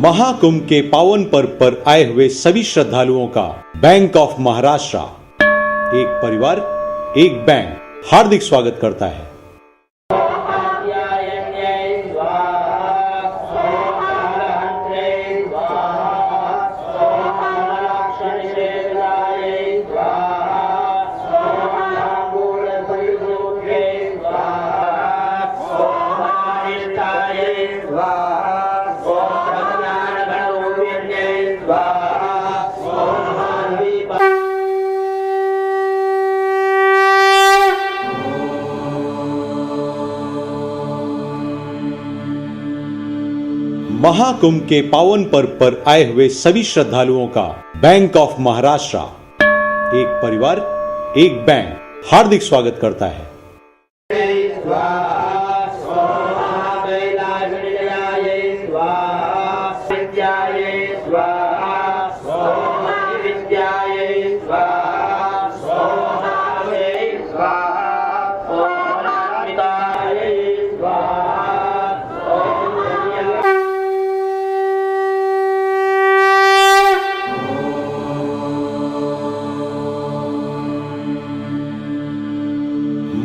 महाकुंभ के पावन पर्व पर आए हुए सभी श्रद्धालुओं का बैंक ऑफ महाराष्ट्र एक परिवार एक बैंक हार्दिक स्वागत करता है। महाकुंभ के पावन पर्व पर आए हुए सभी श्रद्धालुओं का बैंक ऑफ महाराष्ट्र एक परिवार एक बैंक हार्दिक स्वागत करता है।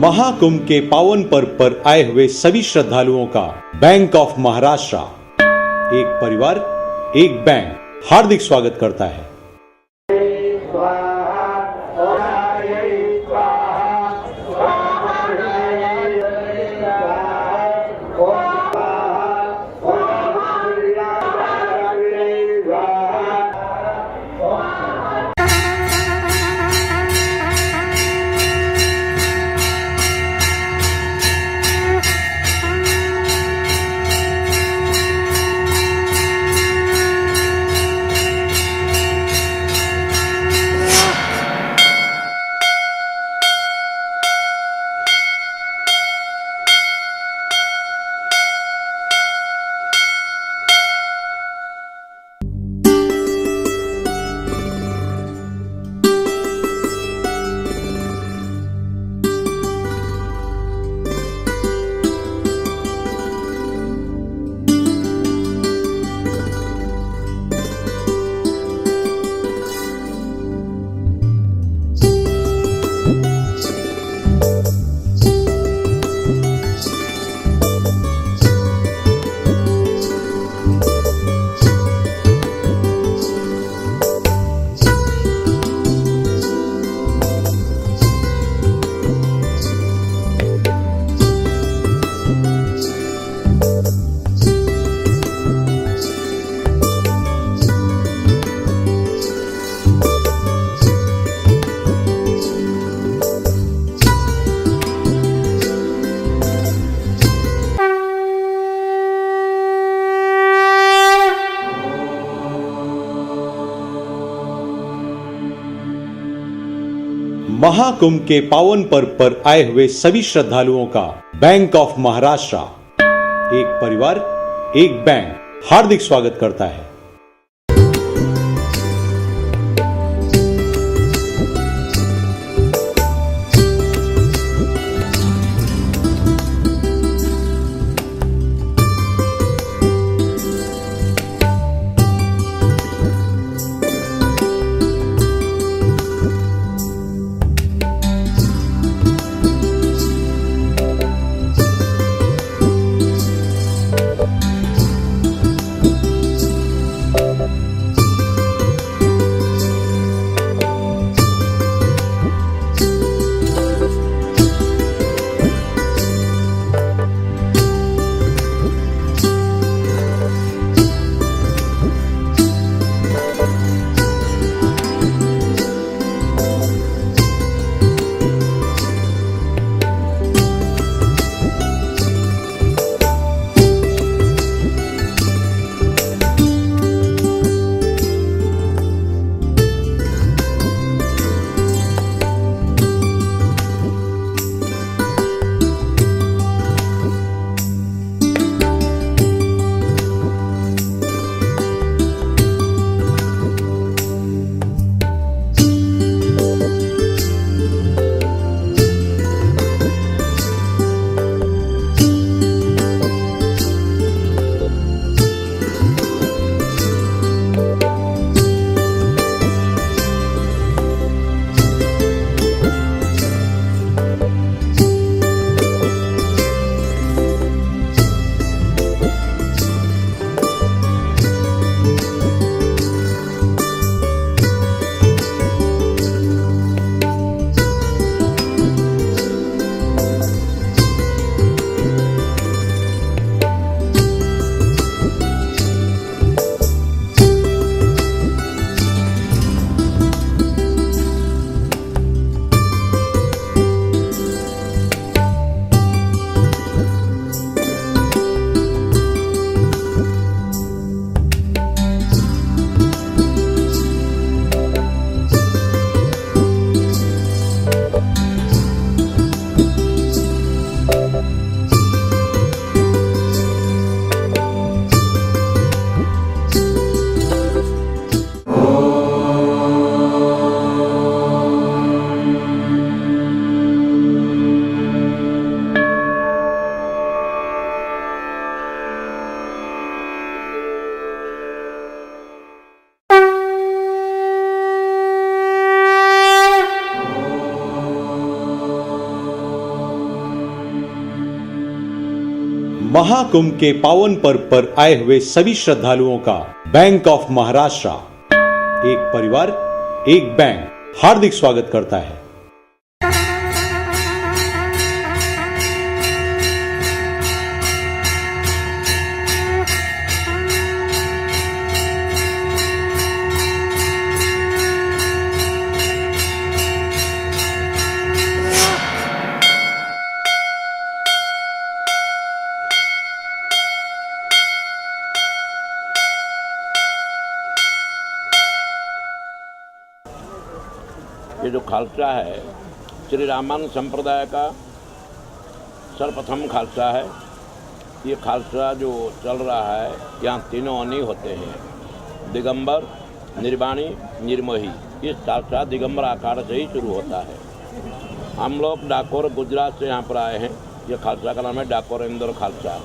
महाकुंभ के पावन पर्व पर आए हुए सभी श्रद्धालुओं का बैंक ऑफ महाराष्ट्र एक परिवार एक बैंक हार्दिक स्वागत करता है। महाकुंभ के पावन पर्व पर आए हुए सभी श्रद्धालुओं का बैंक ऑफ महाराष्ट्र एक परिवार एक बैंक हार्दिक स्वागत करता है। महाकुंभ के पावन पर्व पर आए हुए सभी श्रद्धालुओं का बैंक ऑफ महाराष्ट्र एक परिवार एक बैंक हार्दिक स्वागत करता है। ये जो खालसा है श्री रामानुज संप्रदाय का सर्वप्रथम खालसा है। ये खालसा जो चल रहा है यहाँ तीनों अनी होते हैं, दिगंबर, निर्वाणी, निर्मोही। इस खालसा दिगंबर आकार से ही शुरू होता है। हम लोग डाकोर गुजरात से यहाँ पर आए हैं। ये खालसा का नाम है डाकोर इंदौर खालसा।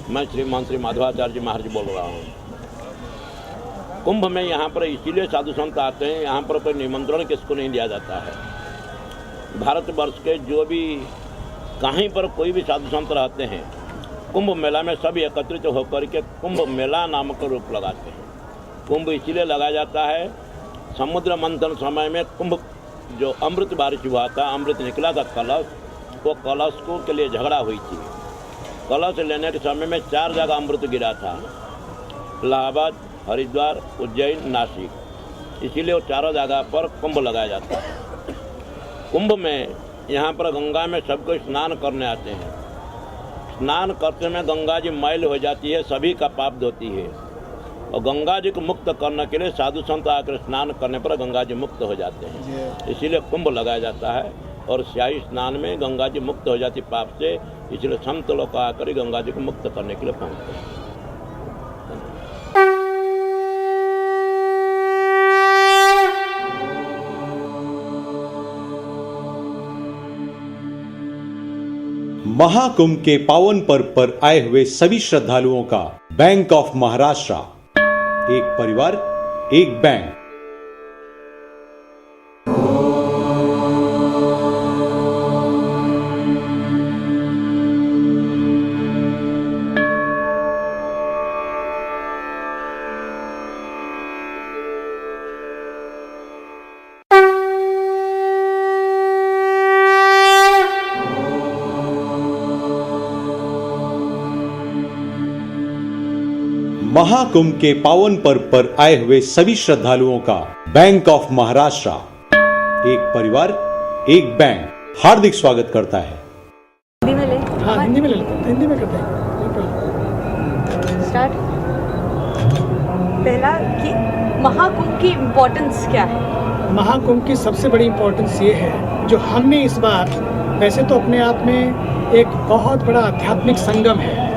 मैं श्री माधवाचार्य जी महाराज बोल रहा हूँ। कुंभ में यहाँ पर इसीलिए साधु संत आते हैं, यहाँ पर कोई निमंत्रण किसको नहीं दिया जाता है। भारतवर्ष के जो भी कहीं पर कोई भी साधु संत रहते हैं, कुंभ मेला में सब एकत्रित होकर के कुंभ मेला नामक रूप लगाते हैं। कुंभ इसीलिए लगाया जाता है, समुद्र मंथन समय में कुंभ जो अमृत बारिश हुआ था, अमृत निकला था कलश, वो कलश को के लिए झगड़ा हुई थी। कलश लेने के समय में 4 जगह अमृत गिरा था, इलाहाबाद, हरिद्वार, उज्जैन, नासिक। इसीलिए वो चारों जगह पर कुंभ लगाया जाता है। कुंभ में यहाँ पर गंगा में सबको स्नान करने आते हैं। स्नान करते में गंगा जी मैल हो जाती है, सभी का पाप धोती है। और गंगा जी को मुक्त करने के लिए साधु संत आकर स्नान करने पर गंगा जी मुक्त हो जाते हैं। इसीलिए कुंभ लगाया जाता है। और स्याही स्नान में गंगा जी मुक्त हो जाती पाप से, इसलिए संत लोग आकर गंगा जी को मुक्त करने के लिए पहुँचते हैं। महाकुंभ के पावन पर्व पर आए हुए सभी श्रद्धालुओं का बैंक ऑफ महाराष्ट्र एक परिवार एक बैंक। महाकुंभ के पावन पर्व पर आए हुए सभी श्रद्धालुओं का बैंक ऑफ महाराष्ट्र एक परिवार एक बैंक हार्दिक स्वागत करता है। हिंदी में ले। हाँ, हिंदी में ले लेते हैं, हिंदी में करते हैं। स्टार्ट। पहला कि महाकुंभ की इम्पोर्टेंस क्या है? महाकुंभ की सबसे बड़ी इम्पोर्टेंस ये है, जो हमने इस बार, वैसे तो अपने आप में एक बहुत बड़ा आध्यात्मिक संगम है,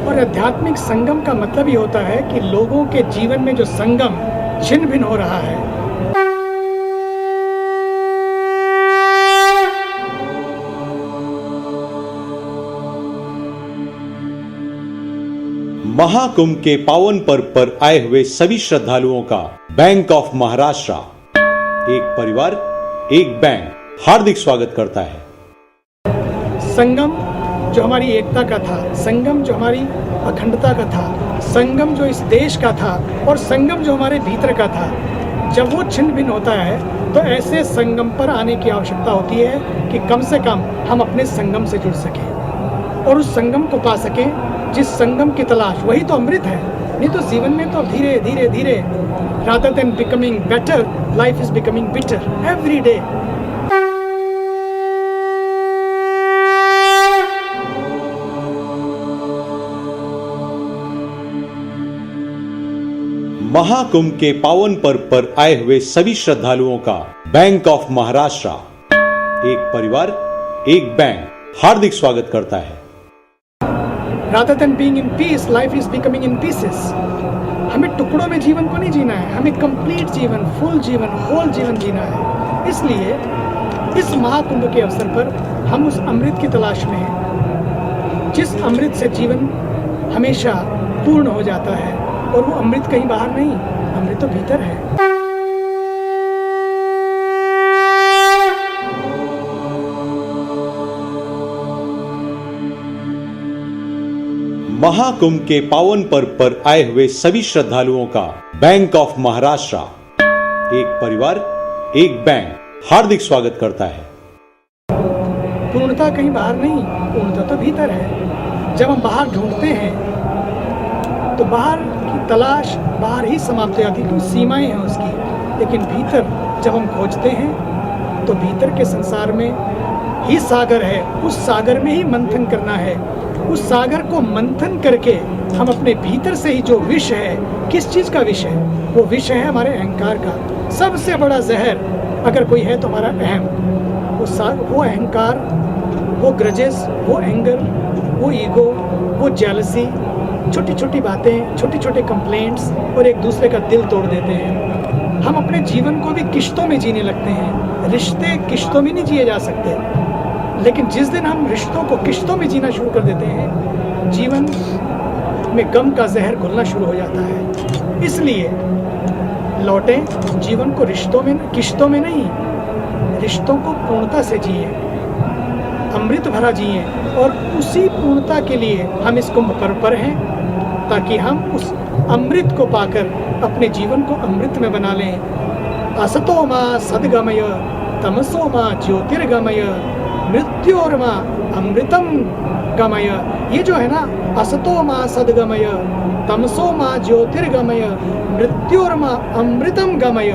और आध्यात्मिक संगम का मतलब ये होता है कि लोगों के जीवन में जो संगम छिन्न भिन्न हो रहा है, महाकुंभ के पावन पर्व पर आए हुए सभी श्रद्धालुओं का बैंक ऑफ महाराष्ट्र एक परिवार एक बैंक हार्दिक स्वागत करता है। संगम जो हमारी एकता का था, संगम जो हमारी अखंडता का था, संगम जो इस देश का था, और संगम जो हमारे भीतर का था, जब वो छिन्न भिन्न होता है तो ऐसे संगम पर आने की आवश्यकता होती है कि कम से कम हम अपने संगम से जुड़ सकें और उस संगम को पा सकें। जिस संगम की तलाश, वही तो अमृत है। नहीं तो जीवन में तो धीरे धीरे धीरे, rather than becoming better, life is becoming bitter every day. Mahakumbh के पावन पर्व पर आए हुए सभी श्रद्धालुओं का बैंक ऑफ महाराष्ट्र एक परिवार एक बैंक हार्दिक स्वागत करता है। Rather than being in peace, life is becoming in pieces. हमें टुकड़ों में जीवन को नहीं जीना है, हमें कंप्लीट जीवन, फुल जीवन, होल जीवन जीना है। इसलिए इस महाकुंभ के अवसर पर हम उस अमृत की तलाश में हैं, जिस अमृत से जीवन हमेशा पूर्ण हो जाता है। और वो अमृत कहीं बाहर नहीं, अमृत तो भीतर है। महाकुंभ के पावन पर्व पर आए हुए सभी श्रद्धालुओं का बैंक ऑफ महाराष्ट्र एक परिवार एक बैंक हार्दिक स्वागत करता है। पूर्णता कहीं बाहर नहीं, पूर्णता तो भीतर है। जब हम बाहर ढूंढते हैं तो बाहर की तलाश बाहर ही समाप्त हो जाती है, क्योंकि सीमाएं हैं उसकी। लेकिन भीतर जब हम खोजते हैं तो भीतर के संसार में ही सागर है, उस सागर में ही मंथन करना है। उस सागर को मंथन करके हम अपने भीतर से ही जो विष है, किस चीज़ का विष है? वो विष है हमारे अहंकार का। सबसे बड़ा जहर अगर कोई है तो हमारा अहम। वो अहंकार, वो ग्रजेस, वो एंगर, वो ईगो, वो जेलसी, छोटी छोटी बातें, छोटे छोटे कंप्लेंट्स और एक दूसरे का दिल तोड़ देते हैं। हम अपने जीवन को भी किश्तों में जीने लगते हैं। रिश्ते किश्तों में नहीं जिए जा सकते, लेकिन जिस दिन हम रिश्तों को किश्तों में जीना शुरू कर देते हैं, जीवन में गम का जहर घुलना शुरू हो जाता है। इसलिए लौटें जीवन को रिश्तों में, किश्तों में नहीं, रिश्तों को पूर्णता से जिए, अमृत भरा जिए। और उसी पूर्णता के लिए हम इस कुंभ पर्व पर हैं, ताकि हम उस अमृत को पाकर अपने जीवन को अमृत में बना लें। असतो मा सद्गमय तमसो मा ज्योतिर्गमय मृत्योर्मा अमृतम गमय। ये जो है ना, असतो मा सद्गमय तमसो मा ज्योतिर्गमय मृत्योर्मा अमृतम गमय।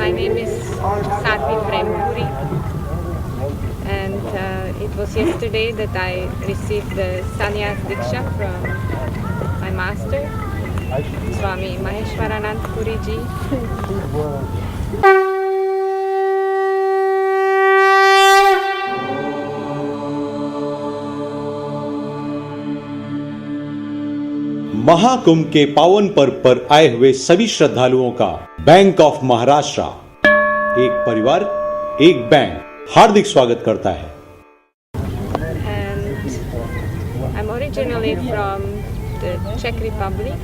My name is Satvi Prempuri, and it was yesterday that I received the Sannyas Diksha from my master, Swami Maheshwaranand Puri Ji. Mahakumbh के पावन पर्व पर आए हुए सभी श्रद्धालुओं का बैंक ऑफ महाराष्ट्र एक परिवार एक बैंक हार्दिक स्वागत करता है। And I'm originally from the Czech Republic,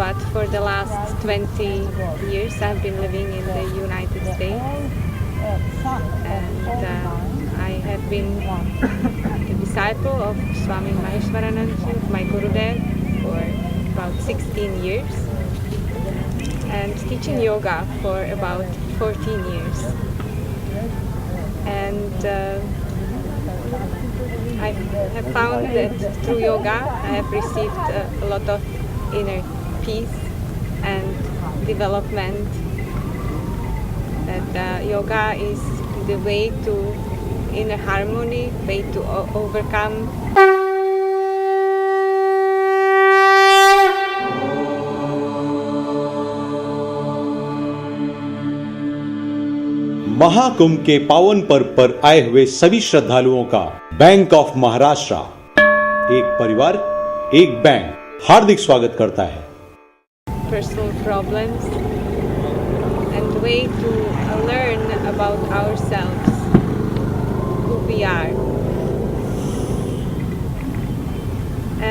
but for the last 20 years I've been living in the United States, and I have been a disciple of Swami Maheshwaranand Ji, my Gurudev, for about 16 years, and teaching yoga for about 14 years. And I have found that through yoga I have received a lot of inner peace and development. That yoga is the way to inner harmony, way to overcome Mahakumbh के पावन पर्व पर आए हुए सभी श्रद्धालुओं का bank of Maharashtra एक परिवार एक बैंक हार्दिक स्वागत करता है। personal problems and way to learn about ourselves, who we are.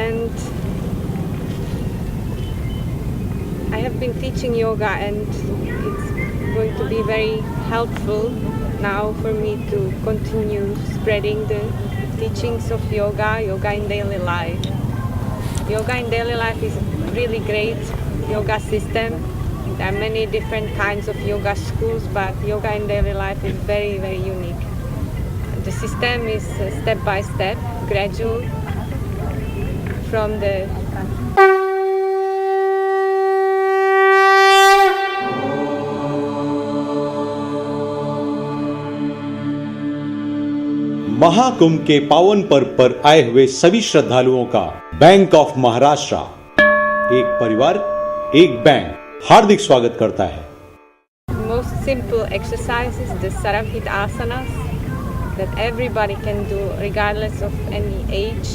And I have been teaching yoga, and it's going to be very helpful now for me to continue spreading the teachings of yoga in daily life. Yoga in daily life is really great yoga system. There are many different kinds of yoga schools, but yoga in daily life is very, very unique. The system is step by step, gradual, from the Mahakumbh के पावन पर्व पर आए हुए सभी श्रद्धालुओं का bank of Maharashtra एक परिवार एक बैंक हार्दिक स्वागत करता है। most simple exercises, the Saravhit asanas, that everybody can do regardless of any age.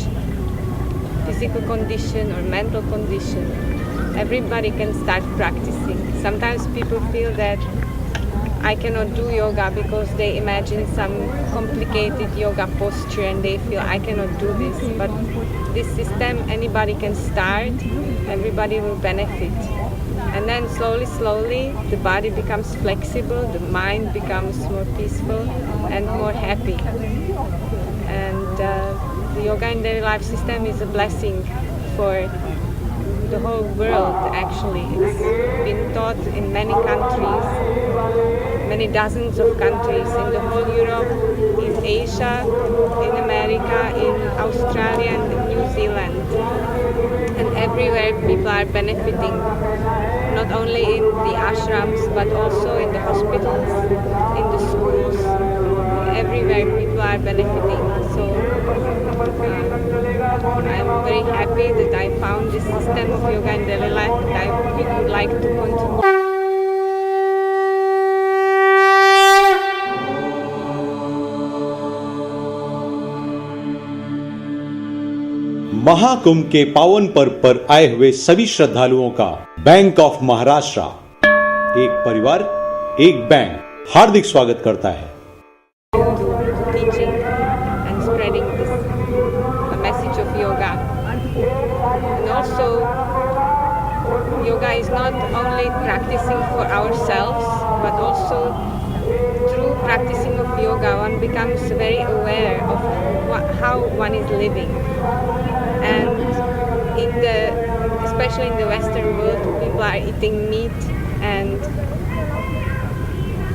This physical condition or mental condition, everybody can start practicing. Sometimes people feel that I cannot do yoga because they imagine some complicated yoga posture and they feel I cannot do this. But this system, anybody can start, everybody will benefit. And then slowly, the body becomes flexible, the mind becomes more peaceful and more happy. And the yoga in daily life system is a blessing for the whole world, actually. It's been taught in many countries, many dozens of countries, in the whole Europe, in Asia, in America, in Australia and in New Zealand. And everywhere people are benefiting, not only in the ashrams, but also in the hospitals, in the schools, everywhere people are benefiting. So I'm very happy that I found this system of yoga in daily life that I would like to continue. Mahakumbh के पावन पर्व पर आए हुए सभी श्रद्धालुओं का bank of Maharashtra एक परिवार एक बैंक हार्दिक स्वागत करता है। Teaching and spreading this message of yoga. And also, yoga is not only practicing for ourselves, but also through practicing of yoga, one becomes very aware of how one is living. And especially in the Western world, people are eating meat and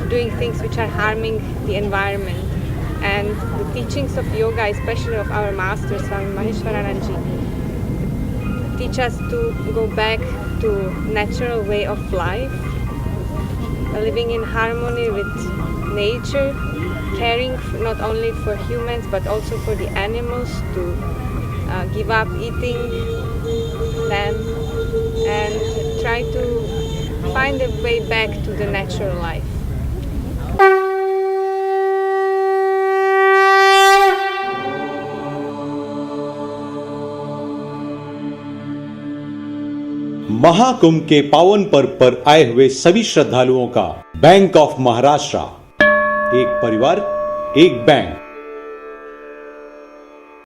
doing things which are harming the environment. And the teachings of yoga, especially of our master Swami Maheshwaranandji, teach us to go back to natural way of life, living in harmony with nature, caring not only for humans but also for the animals, to give up eating them and try to find a way back to the natural life. Mahakumbh के पावन पर्व पर आए हुए सभी श्रद्धालुओं का bank of Maharashtra एक परिवार एक बैंक